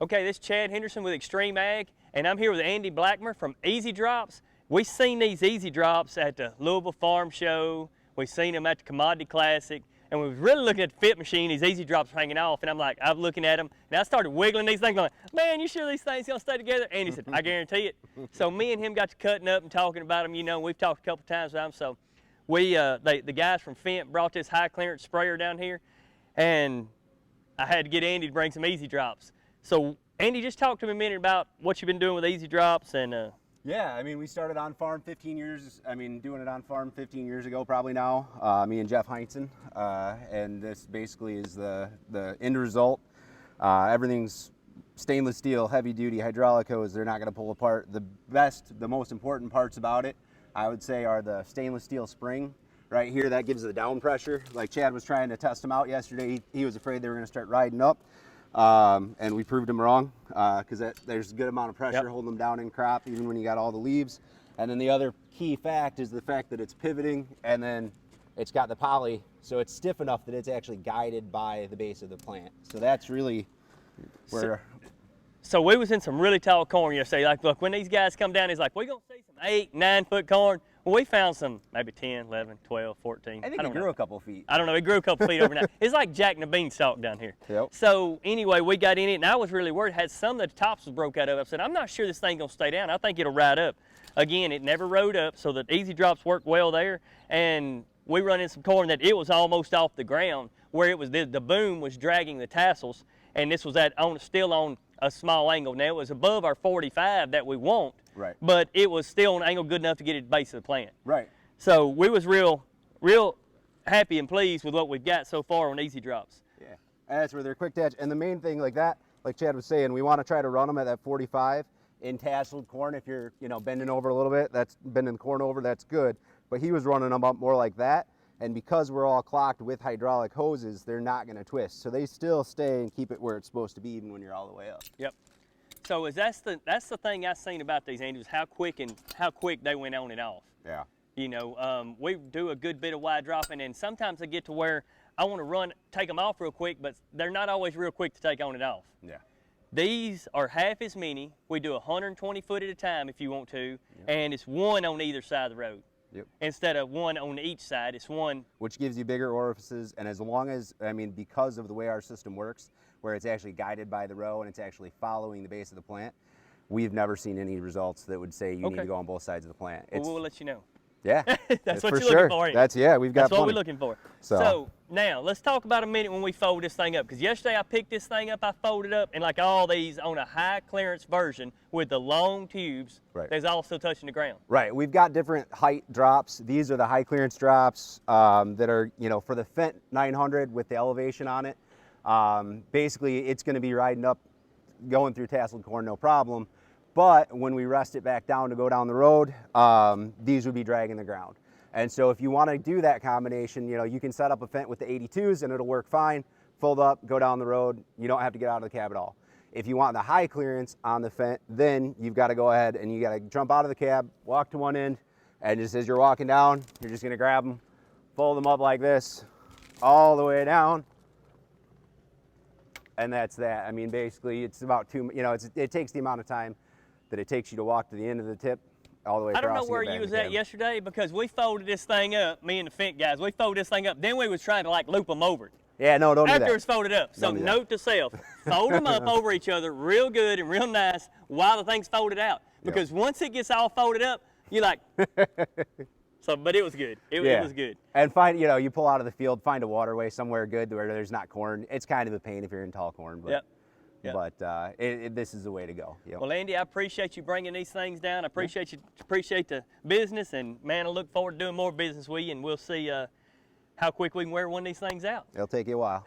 Okay, this is Chad Henderson with XtremeAg, and I'm here with Andy Blackmer from Easy Drops. We've seen these Easy Drops at the Louisville Farm Show. We've seen them at the Commodity Classic, and we was really looking at the fit machine. These Easy Drops hanging off, and I'm looking at them, and I started wiggling these things, going, "Man, you sure these things gonna stay together?" Andy said, "I guarantee it." So me and him got to cutting up and talking about them. You know, we've talked a couple times about them. So we, the guys from Fendt brought this high clearance sprayer down here, and I had to get Andy to bring some Easy Drops. So Andy, just talk to me a minute about what you've been doing with Easy Drops and. Yeah, I mean, we started on farm 15 years. Doing it on farm 15 years ago, probably now. Me and Jeff Heinzen, and this basically is the end result. Everything's stainless steel, heavy duty hydraulic hose. They're not going to pull apart. The most important parts about it, I would say, are the stainless steel spring right here. That gives the down pressure. Like Chad was trying to test them out yesterday. He was afraid they were going to start riding up. And we proved him wrong because there's a good amount of pressure holding them down in crop, even when you got all the leaves. And then the other key fact is the fact that it's pivoting, and then it's got the poly, so it's stiff enough that it's actually guided by the base of the plant. So that's really where. So we was in some really tall corn yesterday. Like, look, when these guys come down, he's like, "We're gonna see some 8, 9 foot corn." Well, we found some maybe 10, 11, 12, 14. I think it grew a couple feet. I don't know. It grew a couple feet overnight. It's like Jack and the Beanstalk down here. Yep. So anyway, we got in it, and I was really worried. Had some of the tops was broke out of it. I said, "I'm not sure this thing gonna stay down. I think it'll ride up." Again, it never rode up, so the Easy Drops worked well there. And we run in some corn that it was almost off the ground, where it was the boom was dragging the tassels, and this was still on a small angle. Now it was above our 45 that we want, right? But it was still on an angle good enough to get it at the base of the plant, right? So we was real happy and pleased with what we've got so far on Easy Drops. Yeah, and that's where they're quick to edge. And the main thing like that, like Chad was saying, we want to try to run them at that 45 in tasseled corn. If you're, bending over a little bit, that's bending the corn over, that's good. But he was running them up more like that. And because we're all clocked with hydraulic hoses, they're not going to twist. So they still stay and keep it where it's supposed to be, even when you're all the way up. Yep. So that's the thing I've seen about these, Andy, is how quick they went on and off. Yeah. We do a good bit of wide dropping, and sometimes I get to where I want to take them off real quick, but they're not always real quick to take on and off. Yeah. These are half as many. We do 120 foot at a time if you want to, and it's one on either side of the road. Yep. Instead of one on each side, it's one. Which gives you bigger orifices, and as long as, because of the way our system works, where it's actually guided by the row and it's actually following the base of the plant, we've never seen any results that would say you need to go on both sides of the plant. Well, we'll let you know. Yeah, that's what for you're sure. looking for. We've got That's what plenty. we're looking for. So now let's talk about a minute when we fold this thing up, because yesterday I picked this thing up, I folded up, and like all these on a high clearance version with the long tubes, there's also touching the ground. Right. We've got different height drops. These are the high clearance drops that are, for the Fendt 900 with the elevation on it. Basically, it's going to be riding up, going through tasseled corn, no problem. But when we rest it back down to go down the road, these would be dragging the ground. And so if you want to do that combination, you can set up a Fendt with the 82s and it'll work fine. Fold up, go down the road. You don't have to get out of the cab at all. If you want the high clearance on the Fendt, then you've got to go ahead and you got to jump out of the cab, walk to one end, and just as you're walking down, you're just going to grab them, fold them up like this, all the way down. And that's that. Basically, it's about it takes the amount of time that it takes you to walk to the end of the tip all the way across. I don't know where you was at yesterday, because we folded this thing up, me and the Fendt guys, we folded this thing up, then we was trying to loop them over. Yeah, no, don't do that. After it's folded up. So note to self, fold them up over each other real good and real nice while the thing's folded out. Because once it gets all folded up, you're like, but it was good. It was good. And you pull out of the field, find a waterway somewhere good where there's not corn. It's kind of a pain if you're in tall corn. But, but this is the way to go. Well, Andy, I appreciate you bringing these things down. I appreciate the business, and man, I look forward to doing more business with you, and we'll see how quick we can wear one of these things out. It'll take you a while.